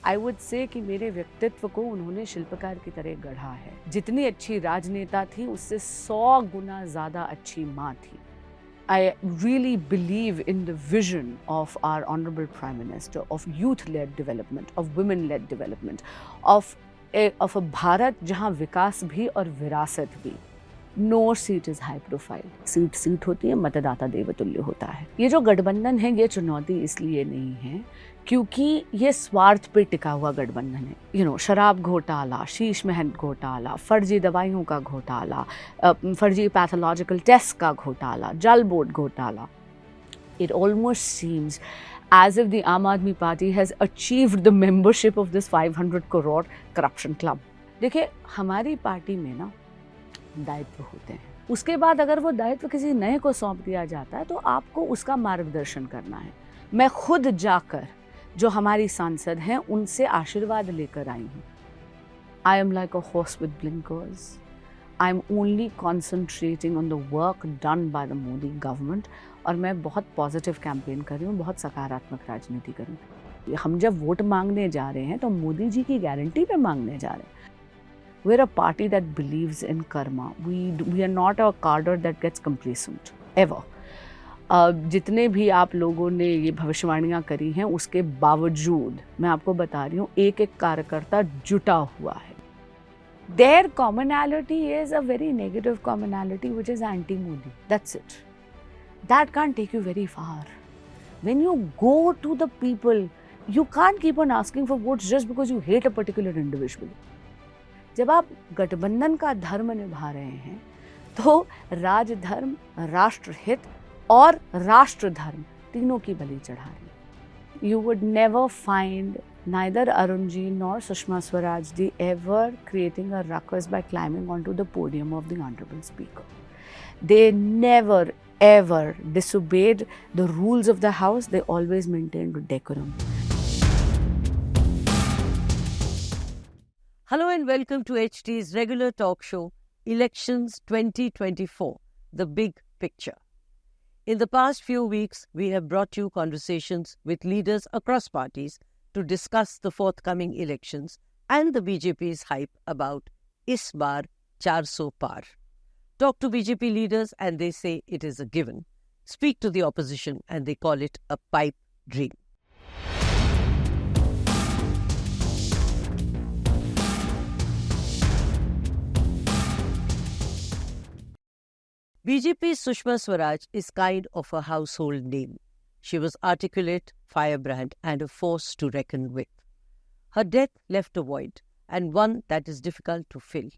I would say कि मेरे व्यक्तित्व को उन्होंने शिल्पकार की तरह गढ़ा है। जितनी अच्छी राजनेता थी उससे 100 गुना ज़्यादा अच्छी माँ थी। I really believe in the vision of our Honorable Prime Minister of youth-led development, of women-led development, of a Bharat जहाँ विकास भी और विरासत भी। No seat is high profile. Seat होती है, मतदाता देवतुल्य होता है। ये जो गठबंधन है ये चुनौती इसलिए नहीं है क्योंकि ये स्वार्थ पे टिका हुआ गठबंधन है। शराब घोटाला, शीश महल घोटाला, फर्जी दवाइयों का घोटाला, फर्जी पैथोलॉजिकल टेस्ट का घोटाला, जल बोर्ड घोटाला। It almost seems as if the Aam Aadmi Party has achieved the membership of this 500 crore corruption club. देखिए, हमारी पार्टी में ना दायित्व होते हैं। उसके बाद अगर वो दायित्व किसी नए को सौंप दिया जाता है तो आपको उसका मार्गदर्शन करना है। मैं खुद जाकर जो हमारी सांसद हैं उनसे आशीर्वाद लेकर आई हूँ। I am like a horse with blinkers. I am only concentrating on the work done by the Modi government. और मैं बहुत पॉजिटिव कैंपेन कर रही हूँ, बहुत सकारात्मक राजनीति कर रही हूँ। हम जब वोट मांगने जा रहे हैं तो मोदी जी की गारंटी पे मांगने जा रहे हैं। We're a party that believes in karma. We are not a cadre that gets complacent ever. जितने भी आप लोगों ने ये भविष्यवाणियाँ करी हैं उसके बावजूद मैं आपको बता रही हूँ एक एक कार्यकर्ता जुटा हुआ है। Their commonality is a very negative commonality which is anti-Modi. That's it. That can't take you very far. When you go to the people, you can't keep on asking for votes just because you hate a particular individual. जब आप गठबंधन का धर्म निभा रहे हैं तो राजधर्म, राष्ट्रहित और राष्ट्र धर्म तीनों की बलि चढ़ा रही है। You would never find neither Arun ji nor Sushma Swaraj ji ever creating a ruckus by climbing onto the podium of the Honorable Speaker. They never ever disobeyed the rules of the House. They always maintained decorum. Hello and welcome to HT's regular talk show, Elections 2024, The Big Picture. In the past few weeks, we have brought you conversations with leaders across parties to discuss the forthcoming elections and the BJP's hype about Is Baar 400 Par. Talk to BJP leaders and they say it is a given. Speak to the opposition and they call it a pipe dream. BJP's Sushma Swaraj is kind of a household name. She was articulate, firebrand, and a force to reckon with. Her death left a void, and one that is difficult to fill.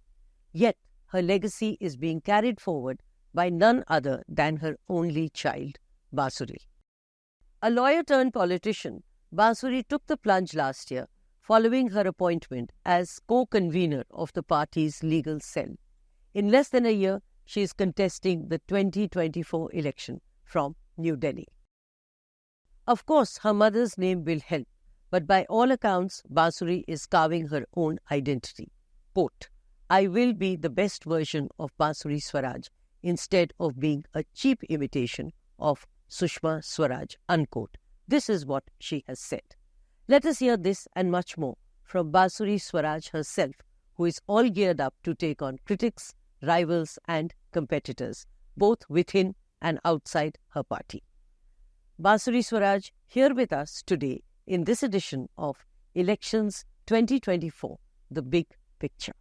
Yet, her legacy is being carried forward by none other than her only child, Bansuri. A lawyer turned politician, Bansuri took the plunge last year, following her appointment as co-convener of the party's legal cell. In less than a year, she is contesting the 2024 election from New Delhi. Of course, her mother's name will help, but by all accounts, Bansuri is carving her own identity. Quote, I will be the best version of Bansuri Swaraj instead of being a cheap imitation of Sushma Swaraj, unquote. This is what she has said. Let us hear this and much more from Bansuri Swaraj herself, who is all geared up to take on critics, rivals and competitors, both within and outside her party. Bansuri Swaraj here with us today in this edition of Elections 2024, The Big Picture.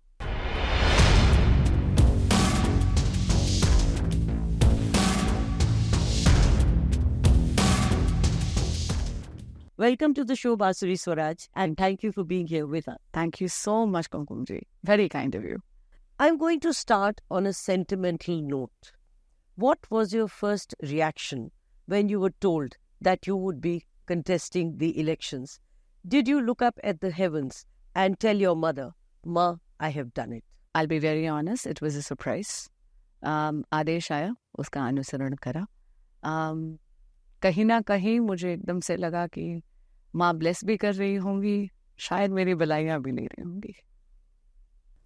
Welcome to the show, Bansuri Swaraj, and thank you for being here with us. Thank you so much, Kumkumji. Very kind of you. I'm going to start on a sentimental note. What was your first reaction when you were told that you would be contesting the elections? Did you look up at the heavens and tell your mother, Ma, I have done it? I'll be very honest, it was a surprise. आदेश आया, उसका अनुसरण करा. कहीं ना कहीं मुझे एकदम से लगा कि माँ ब्लेस भी कर रही होंगी, शायद मेरी भलाइयाँ भी ले रही होंगी.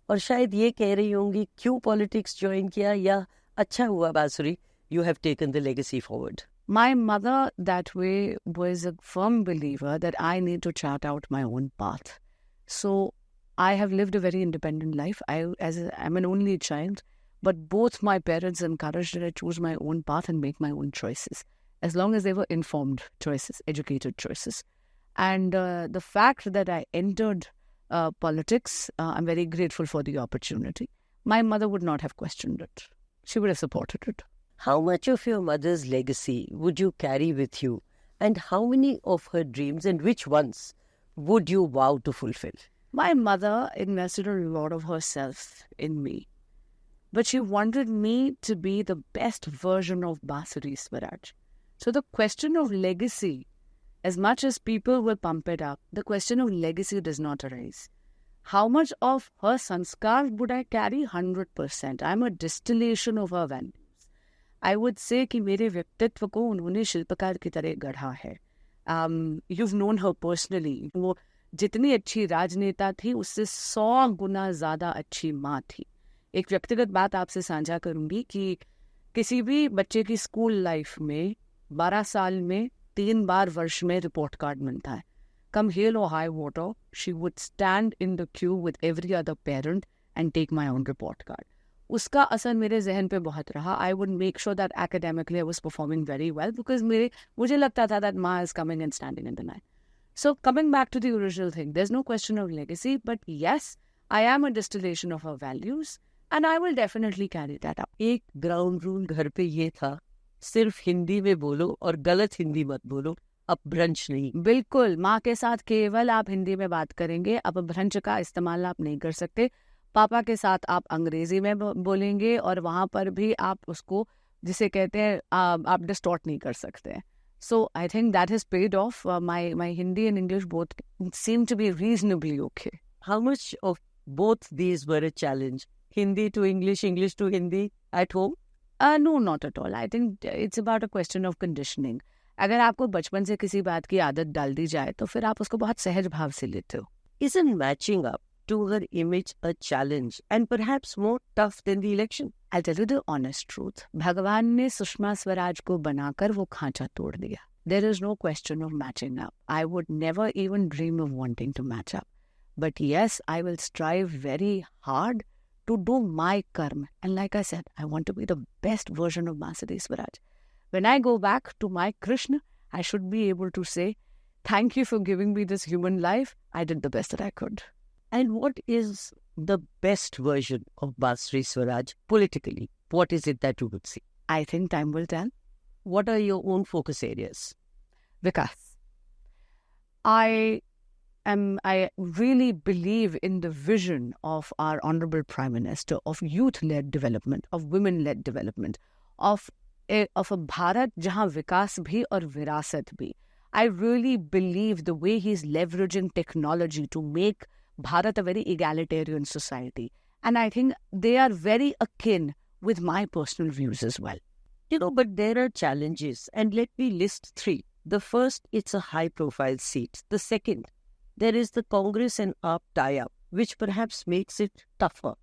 और शायद ये कह रही होंगी क्यों पॉलिटिक्स ज्वाइन किया, या अच्छा हुआ बांसुरी, you have taken the legacy forward. My mother, that way, was a firm believer that I need to chart out my own path. So I have lived a very independent life. I'm an only child, but both my parents encouraged that I choose my own path and make my own choices, as long as they were informed choices, educated choices. And the fact that I entered politics, I'm very grateful for the opportunity. My mother would not have questioned it. She would have supported it. How much of your mother's legacy would you carry with you? And how many of her dreams and which ones would you vow to fulfill? My mother invested a lot of herself in me. But she wanted me to be the best version of Bansuri Swaraj. So the question of legacy, as much as people will pump it up, the question of legacy does not arise. How much of her sanskar would I carry? 100%. I'm a distillation of her values. I would say कि मेरे व्यक्तित्व को उन्होंने शिल्पकार की तरह गढ़ा है. You've known her personally. वो जितनी अच्छी राजनेता थी, उससे 100 गुना ज़्यादा अच्छी माँ थी. एक व्यक्तिगत बात आपसे साझा करूंगी कि किसी भी बच्चे की स्कूल लाइफ में 12 साल में 3 बार वर्ष में रिपोर्ट कार्ड मिलता है. Come hail or high water, she would stand in the queue with every other parent and take my own report card. उसका असर मेरे जहन पे बहुत रहा. I would make sure that academically I was performing very well because मुझे लगता था that Ma is coming and standing in the line. So coming back to the original thing, there's no question of legacy, but yes, I am a distillation of her values and I will definitely carry that up. एक ground rule घर पे ये था, सिर्फ हिंदी में बोलो और गलत हिंदी मत बोलो, अपभ्रंश नहीं. बिल्कुल, माँ के साथ केवल आप हिंदी में बात करेंगे, अपभ्रंश का इस्तेमाल आप नहीं कर सकते. पापा के साथ आप अंग्रेजी में बोलेंगे और वहाँ पर भी आप उसको जिसे कहते हैं आप डिस्टॉर्ट नहीं कर सकते. So I think that has paid off. My Hindi and English both seem to be reasonably okay. How much of both these were a challenge? Hindi to English, English to Hindi at home? No, not at all. I think it's about a question of conditioning. अगर आपको बचपन से किसी बात की आदत डाल दी जाए तो फिर आप उसको बहुत सहज भाव से लेते हो. Isn't matching up to her image a challenge and perhaps more tough than the election? I'll tell you the honest truth. भगवान ने सुषमा स्वराज को बनाकर वो खांचा तोड़ दिया. There is no question of matching up. I would never even dream of wanting to match up. But yes, I will strive very hard to do my karma. And like I said, I want to be the best version of Bansuri Swaraj. When I go back to my Krishna, I should be able to say, thank you for giving me this human life. I did the best that I could. And what is the best version of Bansuri Swaraj politically? What is it that you would see? I think time will tell. What are your own focus areas? Vikas. I really believe in the vision of our Honorable Prime Minister of youth-led development, of women-led development, of a Bharat jahan vikas bhi aur virasat bhi. I really believe the way he's leveraging technology to make Bharat a very egalitarian society. And I think they are very akin with my personal views as well. You know, but there are challenges, and let me list 3. The first, it's a high-profile seat. The second, there is the Congress and AAP tie-up, which perhaps makes it tougher,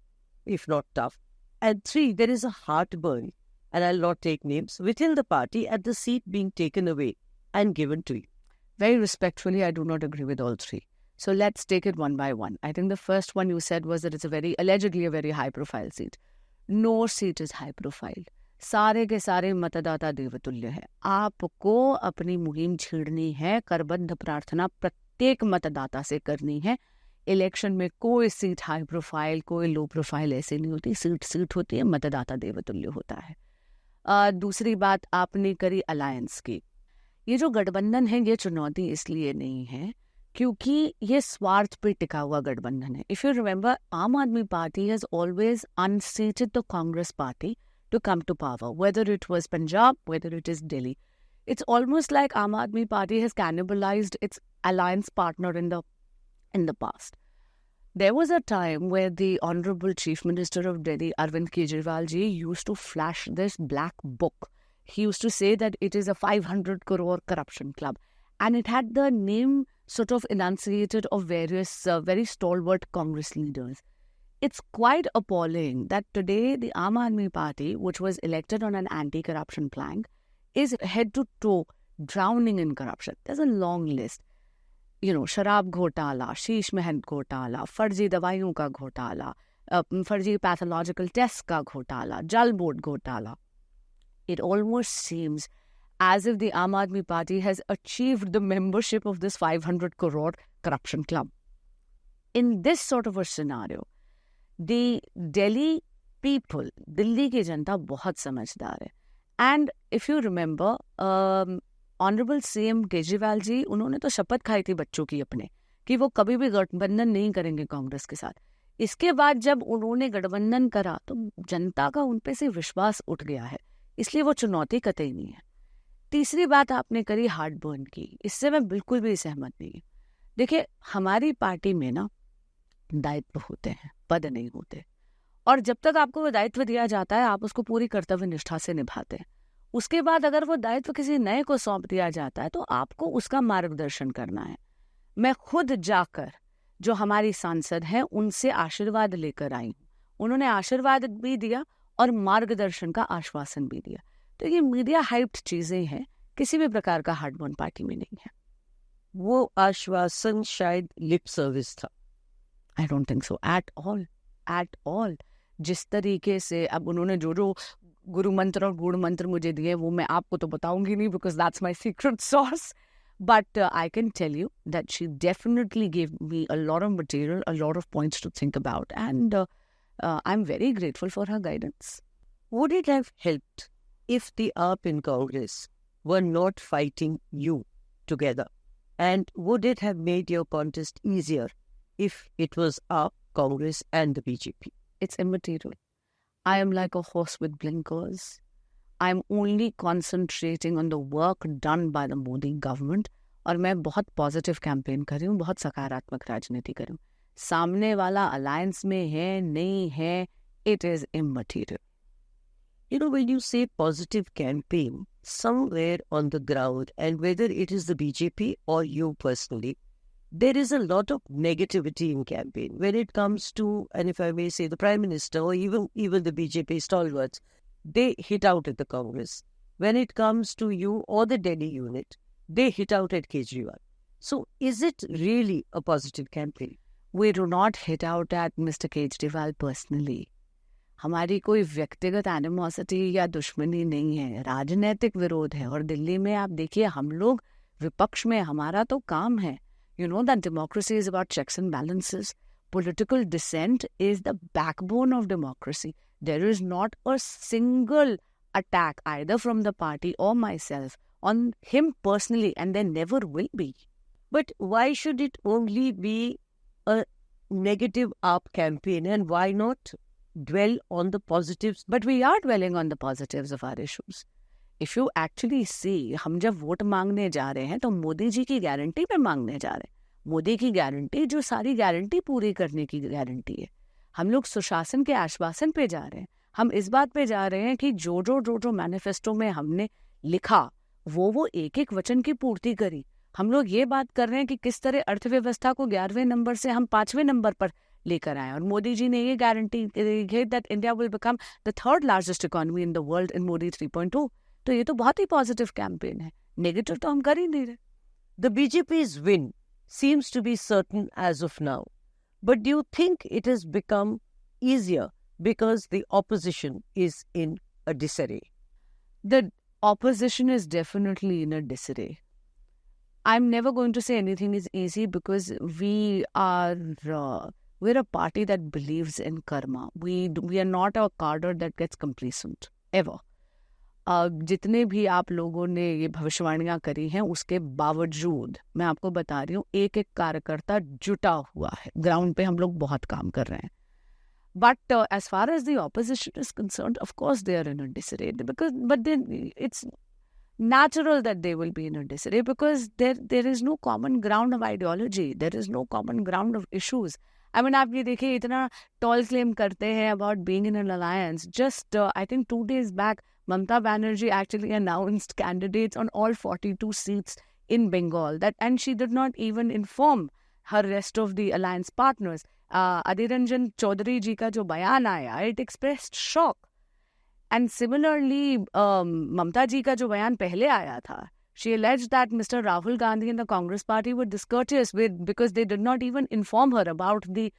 if not tough. And 3, there is a heartburn, and I'll not take names, within the party at the seat being taken away and given to you. Very respectfully, I do not agree with all 3. So let's take it one by one. I think the first one you said was that it's allegedly a very high-profile seat. No seat is high-profile. सारे के सारे मतदाता देवतुल्य है. आपको अपनी मुहिम छेड़नी है, करबद्ध प्रार्थना प्रत्येक मतदाता से करनी है. इलेक्शन में कोई सीट हाई प्रोफाइल, कोई लो प्रोफाइल ऐसे नहीं होती. सीट होती है, मतदाता देवतुल्य होता है. दूसरी बात आपने करी अलायंस की. ये जो गठबंधन है, ये चुनौती इसलिए नहीं है क्योंकि ये स्वार्थ पे टिका हुआ गठबंधन है. If you remember, Aam Aadmi party has always unseated the Congress party to come to power, whether it was Punjab, whether it is Delhi. It's almost like Aam Aadmi Party has cannibalized its alliance partner in the past. There was a time where the Honorable Chief Minister of Delhi, Arvind Kejriwal ji, used to flash this black book. He used to say that it is a 500 crore corruption club. And it had the name sort of enunciated of various very stalwart Congress leaders. It's quite appalling that today the Aam Aadmi Party, which was elected on an anti-corruption plank, is head to toe drowning in corruption. There's a long list. शराब घोटाला, शीश महल घोटाला, फर्जी दवाइयों का घोटाला, फर्जी pathological test का घोटाला, जल बोर्ड घोटाला. It almost seems as if the Aam Aadmi Party has achieved the membership of this 500 crore corruption club. In this sort of a scenario, the Delhi people, Delhi की जनता बहुत समझदार है. And if you remember, honourable CM Kejriwal ji, उन्होंने तो शपथ खाई थी बच्चों की अपने कि वो कभी भी गठबंधन नहीं करेंगे कांग्रेस के साथ. इसके बाद जब उन्होंने गठबंधन करा तो जनता का उन पे से विश्वास उठ गया है, इसलिए वो चुनौती कतई नहीं है. तीसरी बात आपने करी हार्ट बर्न की, इससे मैं बिल्कुल भी सहमत नहीं हूँ. देखिए, हमारी पार्टी में ना दायित्व होते हैं, पद नहीं होते. और जब तक आपको वो दायित्व दिया जाता है आप उसको पूरी कर्तव्य निष्ठा से निभाते हैं. उसके बाद अगर वो दायित्व किसी नए को सौंप दिया जाता है तो आपको उसका मार्गदर्शन करना है. मैं खुद जाकर जो हमारी सांसद हैं उनसे आशीर्वाद लेकर आई हूँ. उन्होंने आशीर्वाद भी दिया और मार्गदर्शन का आश्वासन भी दिया. तो ये मीडिया हाइप्ड चीजें हैं, किसी भी प्रकार का हार्ट बर्न पार्टी में नहीं है. वो आश्वासन शायद लिप सर्विस था. I don't think so at all. जिस तरीके से अब उन्होंने जो गुरु मंत्र और गूढ़ मंत्र मुझे दिए वो मैं आपको तो बताऊंगी नहीं, because that's my secret swords. But I can tell you that she definitely gave me a lot of material, a lot of points to think about, and I'm very grateful for her guidance. Would it have helped if the AAP in Congress were not fighting you together? And would it have made your contest easier if it was AAP, Congress and the BJP? It's immaterial. I am like a horse with blinkers. I'm only concentrating on the work done by the Modi government. और मैं बहुत positive campaign कर रही हूँ, बहुत सकारात्मक राजनीति कर रही हूँ. सामने वाला अलायंस में है नहीं है, it is immaterial. You know, when you say positive campaign, somewhere on the ground, and whether it is the BJP or you personally, there is a lot of negativity in campaign. When it comes to, and if I may say, the Prime Minister or even the BJP stalwarts, they hit out at the Congress. When it comes to you or the Delhi unit, they hit out at Kejriwal. So is it really a positive campaign? We do not hit out at Mr. Kejriwal personally. हमारी कोई व्यक्तिगत animosity या दुश्मनी नहीं है, राजनीतिक विरोध है. और दिल्ली में आप देखिए, हम लोग विपक्ष में, हमारा तो काम है. You know that democracy is about checks and balances. Political dissent is the backbone of democracy. There is not a single attack either from the party or myself on him personally, and there never will be. But why should it only be a negative AAP campaign, and why not dwell on the positives? But we are dwelling on the positives of our issues. If you actually see, हम जब vote मांगने जा रहे हैं तो मोदी जी की guarantee पे मांगने जा रहे हैं. मोदी की गारंटी जो सारी गारंटी पूरी करने की गारंटी है. हम लोग सुशासन के आश्वासन पे जा रहे हैं. हम इस बात पे जा रहे हैं कि जो मैनिफेस्टो में हमने लिखा वो एक एक वचन की पूर्ति करी. हम लोग ये बात कर रहे हैं कि किस तरह अर्थव्यवस्था को 11वें नंबर से हम 5वें नंबर पर लेकर आए. और मोदी जी ने ये guarantee the that India will become the 3rd largest economy in the world in Modi 3.2. तो ये तो बहुत ही पॉजिटिव कैंपेन है. नेगेटिव तो हम कर ही नहीं रहे. The BJP's win seems to be certain as of now. But do you think it has become easier because the opposition is in a disarray? The opposition is definitely in a disarray. I'm never going to say anything is easy because we're a party that believes in karma. We are not a cadre that gets complacent, ever. जितने भी आप लोगों ने ये भविष्यवाणियां करी हैं उसके बावजूद मैं आपको बता रही हूँ, एक एक कार्यकर्ता जुटा हुआ है. ग्राउंड पे हम लोग बहुत काम कर रहे हैं. But as far as the opposition is concerned, of course they are in a disarray. But then it's natural that they will be in a disarray because there is no common ground of ideology. There is no common ground of issues. I mean, आप ये देखिए, इतना tall claim करते हैं about being in an alliance. Just I think 2 days back, Mamata Banerjee actually announced candidates on all 42 seats in Bengal. And she did not even inform her rest of the alliance partners. Adhiranjan Chaudhary ji ka jo bayan aaya, it expressed shock. And similarly, Mamta ji ka jo bayan pehle aaya tha, she alleged that Mr. Rahul Gandhi and the Congress party were discourteous because they did not even inform her about the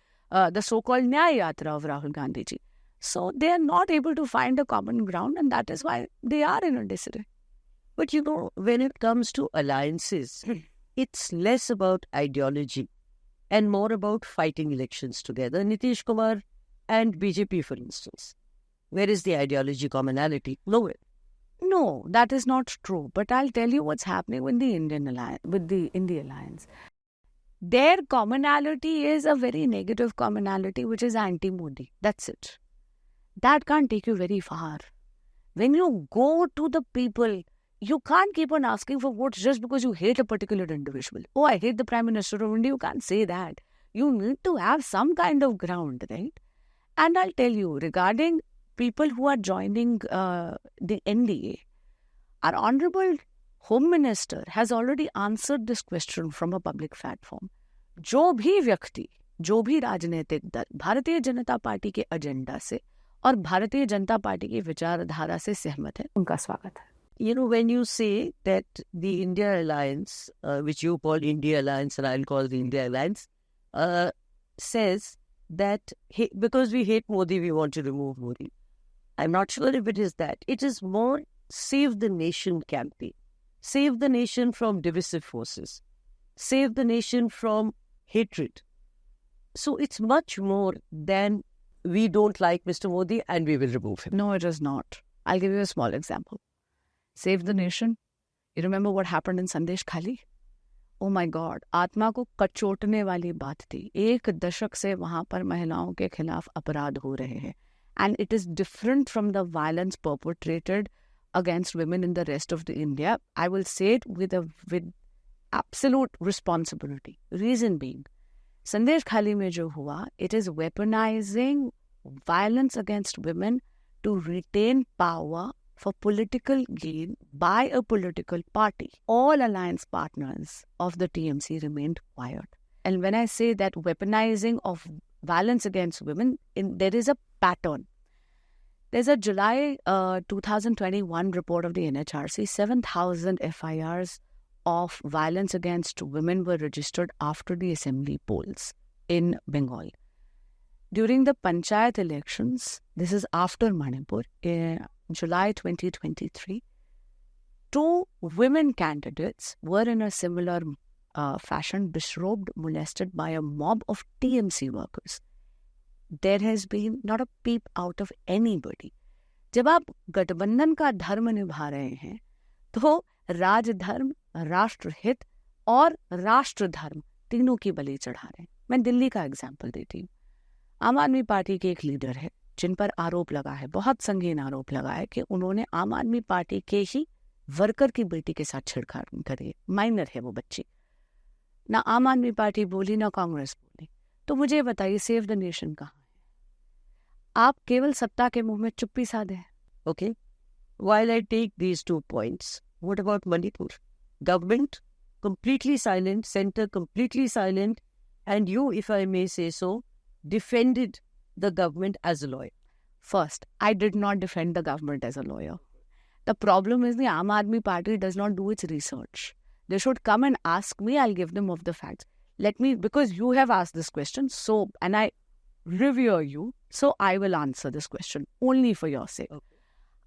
so-called Nyaya Yatra of Rahul Gandhi ji. So they are not able to find a common ground, and that is why they are in a disarray. But when it comes to alliances, it's less about ideology and more about fighting elections together. Nitish Kumar and BJP, for instance. Where is the ideology commonality? Nowhere. No, that is not true. But I'll tell you what's happening with the India alliance. Their commonality is a very negative commonality, which is anti-Modi. That's it. That can't take you very far. When you go to the people, you can't keep on asking for votes just because you hate a particular individual. Oh, I hate the Prime Minister of India. You can't say that. You need to have some kind of ground, right? And I'll tell you, regarding people who are joining the NDA, our Honorable Home Minister has already answered this question from a public platform. जो भी व्यक्ति, जो भी राजनीतिक दल Bharatiya Janata party के agenda से और भारतीय जनता पार्टी की विचारधारा से सहमत है, उनका स्वागत है. When you say that the India Alliance, which you call India Alliance and I'll call the India Alliance, says that because we hate Modi, we want to remove Modi. I'm not sure if it is that. It is more save the nation campaign. Save the nation from divisive forces. Save the nation from hatred. So it's much more than we don't like Mr. Modi and we will remove him. No, it is not. I'll give you a small example. Save the nation. You remember what happened in Sandesh Khali? Oh my God, आत्मा को कचोटने वाली बात थी. 1 दशक से वहाँ पर महिलाओं के खिलाफ अपराध हो रहे हैं. And it is different from the violence perpetrated against women in the rest of the India. I will say it with absolute responsibility. Reason being, Sandesh Khali mein jo hua, it is weaponizing violence against women to retain power for political gain by a political party. All alliance partners of the TMC remained quiet. And when I say that weaponizing of violence against women, there is a pattern. There's a July 2021 report of the NHRC. 7,000 FIRs of violence against women were registered after the assembly polls in Bengal. During the Panchayat elections, this is after Manipur, in July 2023, 2 women candidates were in a similar fashion disrobed, molested by a mob of TMC workers. There has been not a peep out of anybody. जब आप गठबंधन का धर्म निभा रहे हैं, तो राजधर्म, राष्ट्रहित और राष्ट्र धर्म तीनों की बलि चढ़ा रहे हैं. मैं दिल्ली का एग्जाम्पल देती हूँ. आम आदमी पार्टी के एक लीडर है जिन पर आरोप लगा है, बहुत संगीन आरोप लगा है कि उन्होंने आम आदमी पार्टी के ही वर्कर की बेटी के साथ छेड़छाड़ करी. माइनर है वो बच्ची. ना आम आदमी पार्टी बोली, ना कांग्रेस बोली. तो मुझे बताइए, सेव द नेशन कहाँ है? आप केवल सत्ता के मुंह में चुप्पी साधे. Okay. While I take these 2 points, what about Manipur? Government completely silent, center completely silent, and you, if I may say so, defended the government as a lawyer. First, I did not defend the government as a lawyer. The problem is the Aam Aadmi Party does not do its research. They should come and ask me, I'll give them of the facts. Because you have asked this question, and I revere you, so I will answer this question only for your sake. Okay.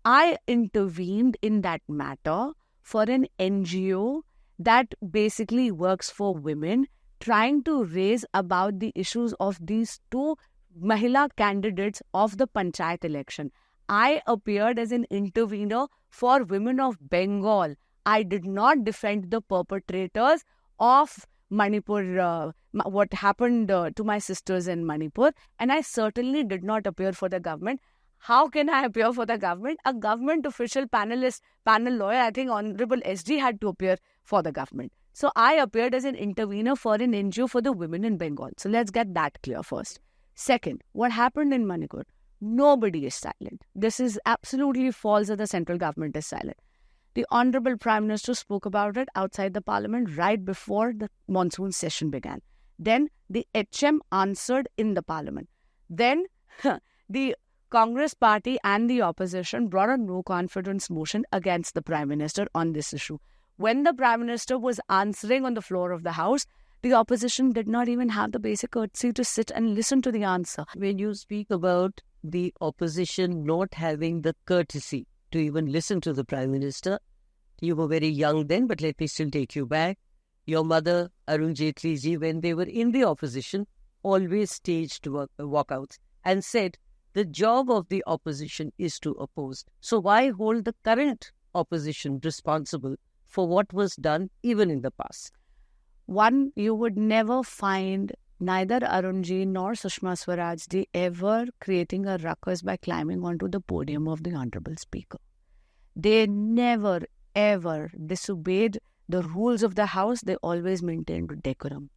I intervened in that matter for an NGO that basically works for women, trying to raise about the issues of these 2 Mahila candidates of the Panchayat election. I appeared as an intervener for women of Bengal. I did not defend the perpetrators of Manipur, what happened to my sisters in Manipur, and I certainly did not appear for the government. How can I appear for the government? A government official panel lawyer, I think Honorable SG had to appear for the government. So I appeared as an intervener for an NGO for the women in Bengal. So let's get that clear first. Second, what happened in Manipur? Nobody is silent. This is absolutely false that the central government is silent. The Honorable Prime Minister spoke about it outside the Parliament right before the monsoon session began. Then the HM answered in the Parliament. Then the Congress party and the opposition brought a no confidence motion against the Prime Minister on this issue. When the Prime Minister was answering on the floor of the House, the opposition did not even have the basic courtesy to sit and listen to the answer. When you speak about the opposition not having the courtesy to even listen to the Prime Minister, you were very young then, but let me still take you back. Your mother, Arun Jaitley ji, when they were in the opposition, always staged walkouts and said the job of the opposition is to oppose. So why hold the current opposition responsible for what was done even in the past? One, you would never find neither Arunji nor Sushma Swaraj ji ever creating a ruckus by climbing onto the podium of the Honorable Speaker. They never, ever disobeyed the rules of the House. They always maintained decorum.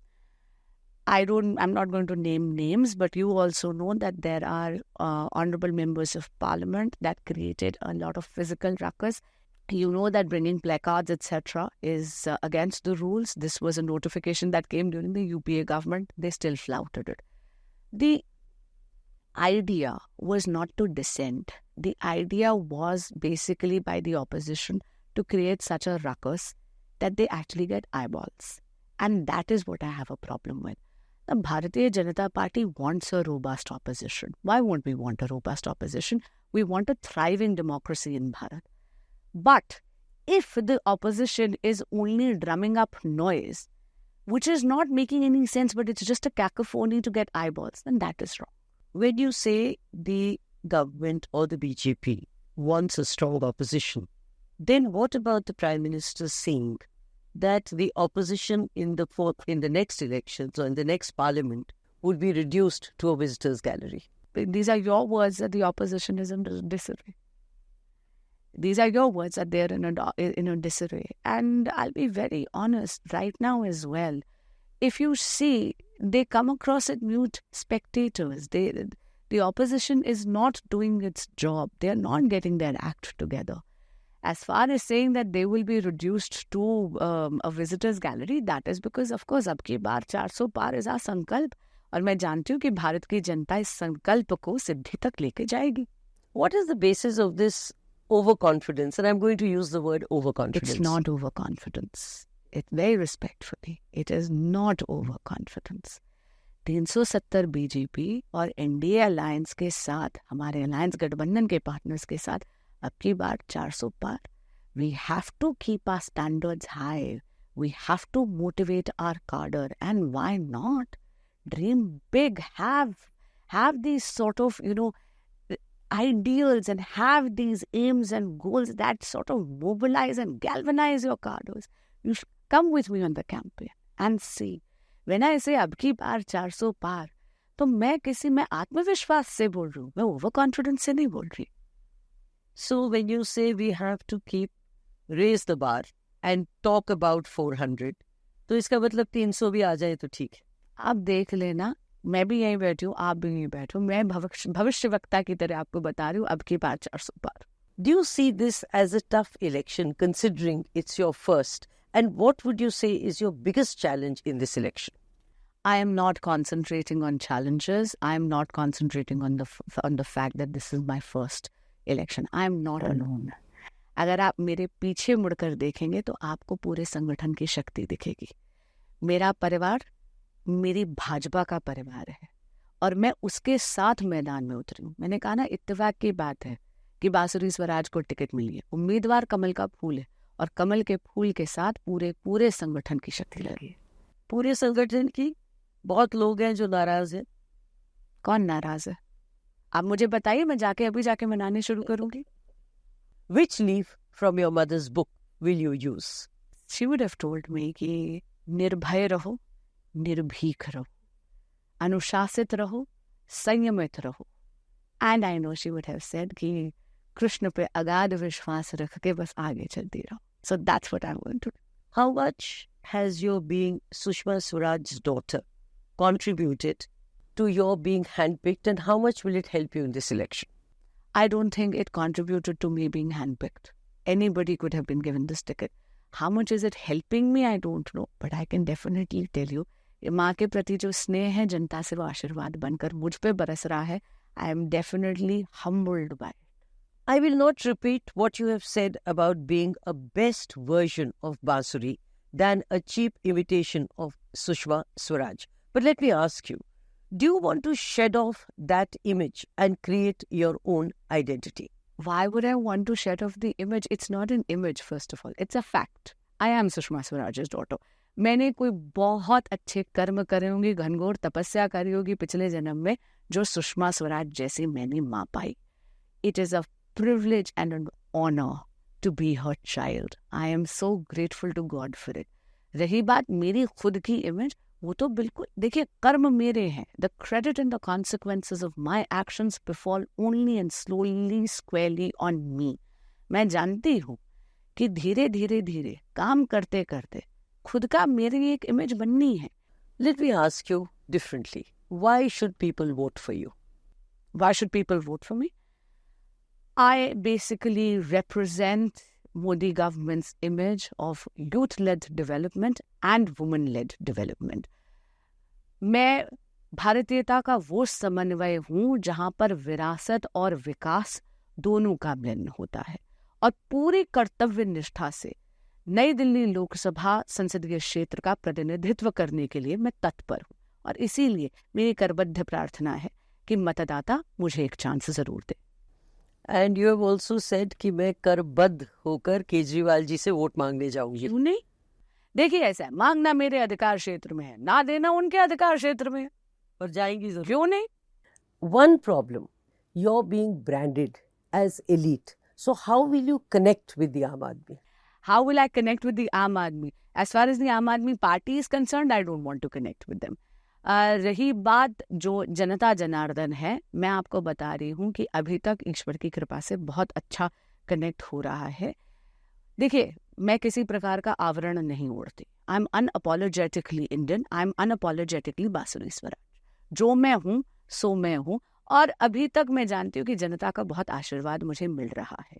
I'm not going to name names, but you also know that there are honorable members of parliament that created a lot of physical ruckus. You know that bringing placards, etc., is against the rules. This was a notification that came during the UPA government. They still flouted it. The idea was not to dissent. The idea was basically by the opposition to create such a ruckus that they actually get eyeballs. And that is what I have a problem with. The Bharatiya Janata Party wants a robust opposition. Why won't we want a robust opposition? We want a thriving democracy in Bharat. But if the opposition is only drumming up noise, which is not making any sense, but it's just a cacophony to get eyeballs, then that is wrong. When you say the government or the BJP wants a strong opposition, then what about the Prime Minister saying that the opposition in the next elections or in the next parliament would be reduced to a visitors' gallery? These are your words that the opposition is in disarray. These are your words that they're in a disarray. And I'll be very honest right now as well. If you see, they come across as mute spectators. The opposition is not doing its job. They're not getting their act together. As far as saying that they will be reduced to a visitors gallery, that is because, of course, अब की बार 400 पार is our संकल्प. और मैं जानती हूँ कि भारत की जनता इस संकल्प को सिद्धि तक लेके जाएगी. What is the basis of this overconfidence? And I'm going to use the word overconfidence. It's not overconfidence. It's very respectfully. It is not overconfidence. 370 BJP और एनडीए अलायंस के साथ, हमारे अलायंस गठबंधन के पार्टनर्स के साथ अब की बार 400 पार. We have to keep our standards high. We have to motivate our cadre. And why not? Dream big. Have these sort of, ideals and have these aims and goals that sort of mobilize and galvanize your cadres. You should come with me on the campaign and see. When I say अब की बार 400 पार, तो मैं आत्मविश्वास से बोल रही हूँ. मैं overconfidence से नहीं बोल रही. So when you say we have to raise the bar and talk about 400, तो इसका मतलब 300 भी आ जाए तो ठीक है. आप देख लेना, मैं भी यहीं बैठी हूँ, आप भी यहीं बैठो. मैं भविष्यवक्ता की तरह आपको बता रही हूँ, अब की बार 400 पार. Do you see this as a tough election considering it's your first? And what would you say is your biggest challenge in this election? I am not concentrating on challenges. I am not concentrating on the fact that this is my first election. I am not alone. अगर आप मेरे पीछे मुड़कर देखेंगे तो आपको पूरे संगठन की शक्ति दिखेगी. मेरा परिवार मेरी भाजपा का परिवार है और मैं उसके साथ मैदान में उतरी हूँ. मैंने कहा ना, इत्तेफाक की बात है कि बांसुरी स्वराज को टिकट मिली है. उम्मीदवार कमल का फूल है और कमल के फूल के साथ पूरे संगठन की शक्ति लगी है. पूरे संगठन की? बहुत लोग हैं जो नाराज हैं. कौन नाराज है? आप मुझे बताइए, मैं अभी जाके मनाने शुरू करूंगी. Which leaf from your mother's book will you use? She would have told me कि निर्भय रहो, निर्भीक रहो, अनुशासित रहो, संयमित रहो. And I know she would have said कि कृष्ण पे अगाध विश्वास रख के बस आगे चलती रहो. So that's what I'm going to do. How much has your being Sushma Swaraj's daughter contributed to your being handpicked, and how much will it help you in this election? I don't think it contributed to me being handpicked. Anybody could have been given this ticket. How much is it helping me? I don't know. But I can definitely tell you, माँ के प्रति जो स्नेह है जनता से वो आशीर्वाद बनकर मुझ पे बरस रहा है. I am definitely humbled by it. I will not repeat what you have said about being a best version of Bansuri than a cheap imitation of Sushma Swaraj. But let me ask you, do you want to shed off that image and create your own identity? Why would I want to shed off the image? It's not an image, first of all. It's a fact. I am Sushma Swaraj's daughter. मैंने कोई बहुत अच्छे कर्म करे होंगे, घनघोर तपस्या करी होगी पिछले जन्म में, जो सुषमा स्वराज जैसी मैंने माँ पाई. It is a privilege and an honor to be her child. I am so grateful to God for it. रही बात मेरी खुद की इमेज, वो तो बिल्कुल, देखिए, कर्म मेरे हैं. The credit and the consequences of my actions befall only and slowly, squarely on me. मैं जानती हूँ कि धीरे धीरे धीरे काम करते करते खुद का मेरी एक इमेज बननी है. Let me ask you differently. Why should people vote for you? Why should people vote for me? I basically represent Modi government's image of youth-led development and women-led development. मैं भारतीयता का वो समन्वय हूँ जहाँ पर विरासत और विकास दोनों का मिलन होता है, और पूरी कर्तव्य निष्ठा से नई दिल्ली लोकसभा संसदीय क्षेत्र का प्रतिनिधित्व करने के लिए मैं तत्पर हूँ. और इसीलिए मेरी करबद्ध प्रार्थना है कि मतदाता मुझे एक चांस जरूर दे. And you have also said कि मैं करबद्ध होकर केजरीवाल जी से वोट मांगने जाऊंगी. क्यों नहीं? देखिए, ऐसा है, मांगना मेरे अधिकार क्षेत्र में है, ना देना उनके अधिकार क्षेत्र में है. और जाएंगी जरूर. क्यों नहीं? One problem, you're being branded as elite. So how will you connect with the Aam Aadmi? How will I connect with the Aam Aadmi? As far as the Aam Aadmi party is concerned, I don't want to connect with them. रही बात जो जनता जनार्दन है, मैं आपको बता रही हूँ कि अभी तक ईश्वर की कृपा से बहुत अच्छा कनेक्ट हो रहा है. देखिए, मैं किसी प्रकार का आवरण नहीं ओढ़ती. I am unapologetically Indian. I am unapologetically Bansuri Swaraj. जो मैं हूँ सो मैं हूँ, और अभी तक मैं जानती हूँ कि जनता का बहुत आशीर्वाद मुझे मिल रहा है.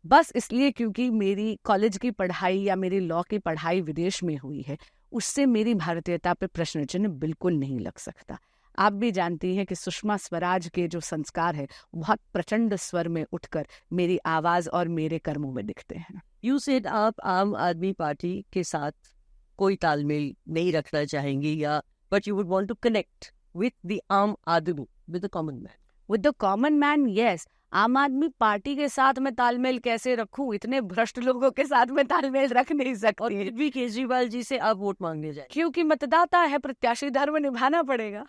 बस इसलिए क्योंकि मेरी कॉलेज की पढ़ाई या मेरी लॉ की पढ़ाई विदेश में हुई है, उससे मेरी भारतीयता पे प्रश्न चिन्ह बिल्कुल नहीं लग सकता. आप भी जानती हैं कि सुषमा स्वराज के जो संस्कार है बहुत प्रचंड स्वर में उठकर मेरी आवाज और मेरे कर्मों में दिखते हैं. You said आप आम आदमी पार्टी के साथ कोई तालमेल नहीं रखना चाहेंगी, या but you would want to connect with the आम आदमी, with the common man. With the common man, yes. आम आदमी पार्टी के साथ मैं तालमेल कैसे रखूं? इतने भ्रष्ट लोगों के साथ मैं तालमेल रख नहीं सकती. और फिर भी केजरीवाल जी से आप वोट मांगने जाए. क्योंकि मतदाता है, प्रत्याशी धर्म निभाना पड़ेगा.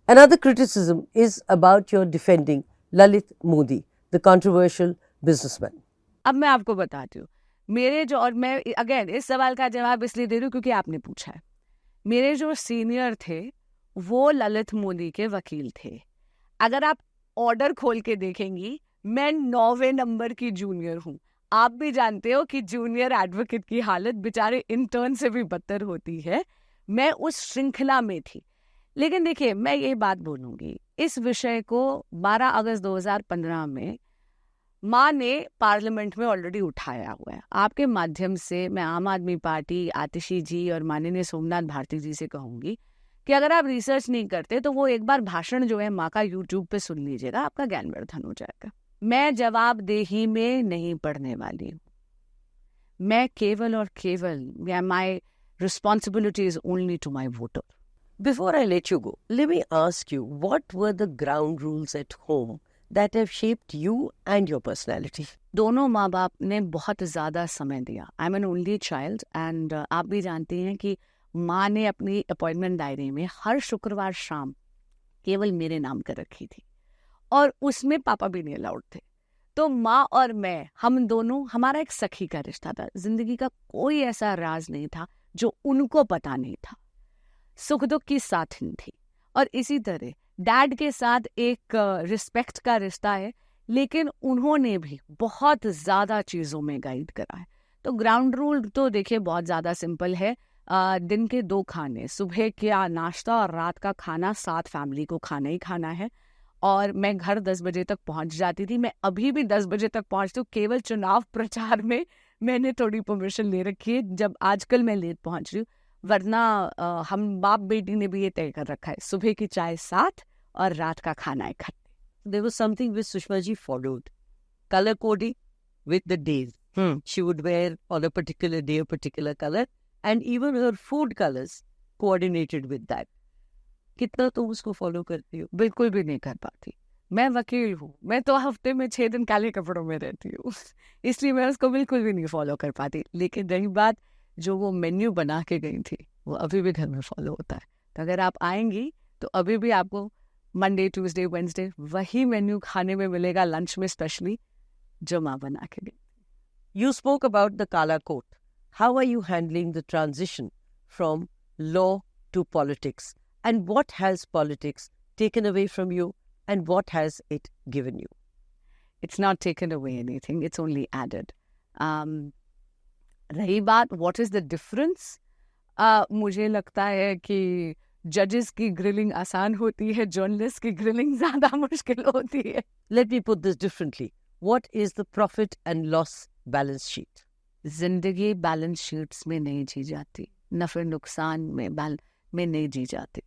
Another criticism is about your defending Lalit Modi, the controversial businessman. अब मैं आपको बताती हूँ, मेरे जो, और मैं अगेन इस सवाल का जवाब इसलिए दे रही हूँ क्योंकि आपने पूछा है. मेरे जो सीनियर थे वो ललित मोदी के वकील थे. अगर आप ऑर्डर खोल के देखेंगी, मैं 9वें नंबर की जूनियर हूँ. आप भी जानते हो कि जूनियर एडवोकेट की हालत बेचारे इंटर्न से भी बदतर होती है. मैं उस श्रृंखला में थी. लेकिन देखिए, मैं ये बात बोलूंगी, इस विषय को 12 अगस्त 2015 में माँ ने पार्लियामेंट में ऑलरेडी उठाया हुआ है. आपके माध्यम से मैं आम आदमी पार्टी, आतिशी जी और माननीय सोमनाथ भारती जी से कहूंगी कि अगर आप रिसर्च नहीं करते तो वो एक बार भाषण जो है माँ का यूट्यूब पे सुन लीजिएगा, आपका ज्ञानवर्धन हो जाएगा. मैं जवाबदेही में नहीं पढ़ने वाली हूँ. मैं केवल और केवल, my responsibility is only to my voter. Before I let you go, let me ask you, what were the ground rules at home that have shaped you and your personality? दोनों माँ बाप ने बहुत ज़्यादा समय दिया. I am an only child and आप भी जानती हैं कि माँ ने अपनी अपॉइंटमेंट डायरी में हर शुक्रवार शाम केवल मेरे नाम कर रखी थी, और उसमें पापा भी नहीं अलाउड थे. तो माँ और मैं, हम दोनों, हमारा एक सखी का रिश्ता था. जिंदगी का कोई ऐसा राज नहीं था जो उनको पता नहीं था. सुख दुख की साथिन थी. और इसी तरह डैड के साथ एक रिस्पेक्ट का रिश्ता है, लेकिन उन्होंने भी बहुत ज़्यादा चीज़ों में गाइड करा है. तो ग्राउंड रूल तो देखिए बहुत ज़्यादा सिंपल है. दिन के 2 खाने, सुबह का नाश्ता और रात का खाना, साथ फैमिली को खाना ही खाना है. और मैं घर 10 बजे तक पहुंच जाती थी. मैं अभी भी 10 बजे तक पहुंचती हूँ. केवल चुनाव प्रचार में मैंने थोड़ी परमिशन ले रखी है, जब आजकल मैं लेट पहुंच रही हूँ. वरना हम बाप बेटी ने भी ये तय कर रखा है, सुबह की चाय साथ और रात का खाना इकट्ठे. there was something which Sushma ji followed. Color coding with the days. She would wear on a particular day a particular color, and even her food colors coordinated with that. कितना तुम उसको फॉलो करती हो? बिल्कुल भी नहीं कर पाती. मैं वकील हूँ, मैं तो हफ्ते में 6 दिन काले कपड़ों में रहती हूँ. इसलिए मैं उसको बिल्कुल भी नहीं फॉलो कर पाती. लेकिन रही बात जो वो मेन्यू बना के गई थी, वो अभी भी घर में फॉलो होता है. तो अगर आप आएंगी तो अभी भी आपको मंडे, ट्यूसडे, वेडनेसडे वही मेन्यू खाने में मिलेगा, लंच में स्पेशली, जो माँ बना के गई. You spoke about the Kala coat. How are you handling the transition from law to politics? And what has politics taken away from you, and what has it given you? It's not taken away anything, it's only added. रही बात what is the difference? मुझे लगता है कि जजेस की grilling आसान होती है, जर्नलिस्ट की ग्रिलिंग ज़्यादा मुश्किल होती है. Let me put this differently. What is the profit and loss balance sheet? जिंदगी बैलेंस शीट्स में नहीं जी जाती, नफ़े नुकसान में नहीं जी जाती.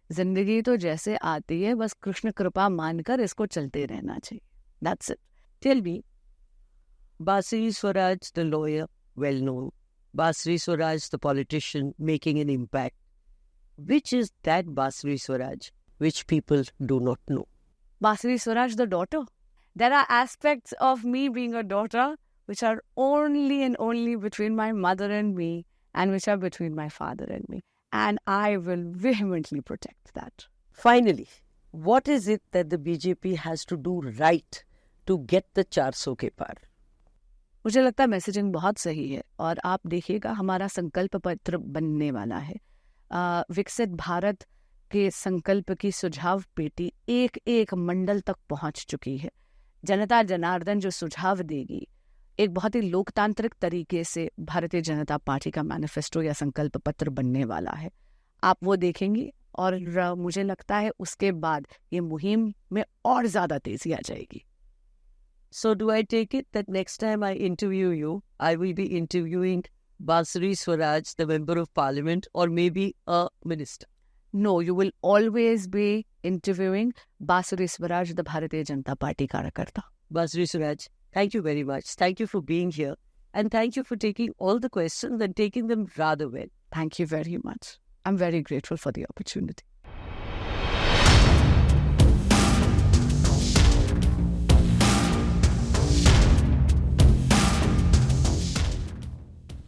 जिंदगी तो जैसे आती है, बस कृष्ण कृपा मानकर इसको चलते रहना चाहिए. That's it. Tell me, Bansuri Swaraj, the lawyer, well known, Bansuri Swaraj, the politician, making an impact. Which is that Bansuri Swaraj which people do not know? Bansuri Swaraj, the daughter. There are aspects of me being a daughter which are only and only between my mother and me, and which are between my father and me. And I will vehemently protect that. Finally, what is it that the BJP has to do right to get the 400 के पार? मुझे लगता है messaging बहुत सही है, और आप देखिएगा हमारा संकल्प पत्र बनने वाला है. विकसित भारत के संकल्प की सुझाव पेटी एक एक मंडल तक पहुंच चुकी है. जनता जनार्दन जो सुझाव देगी, एक बहुत ही लोकतांत्रिक तरीके से भारतीय जनता पार्टी का मैनिफेस्टो या संकल्प पत्र बनने वाला है. आप वो देखेंगी, और मुझे लगता है उसके बाद ये मुहिम में और ज़्यादा तेज़ी आ जाएगी. So do I take it that next time I interview you, I will be interviewing Bansuri Swaraj, the Member of Parliament, or maybe a minister? No, you will always be interviewing Bansuri Swaraj, the Bharatiya Janata Party कार्यकर्ता. Bansuri Swaraj, thank you very much. Thank you for being here, and thank you for taking all the questions and taking them rather well. Thank you very much. I'm very grateful for the opportunity.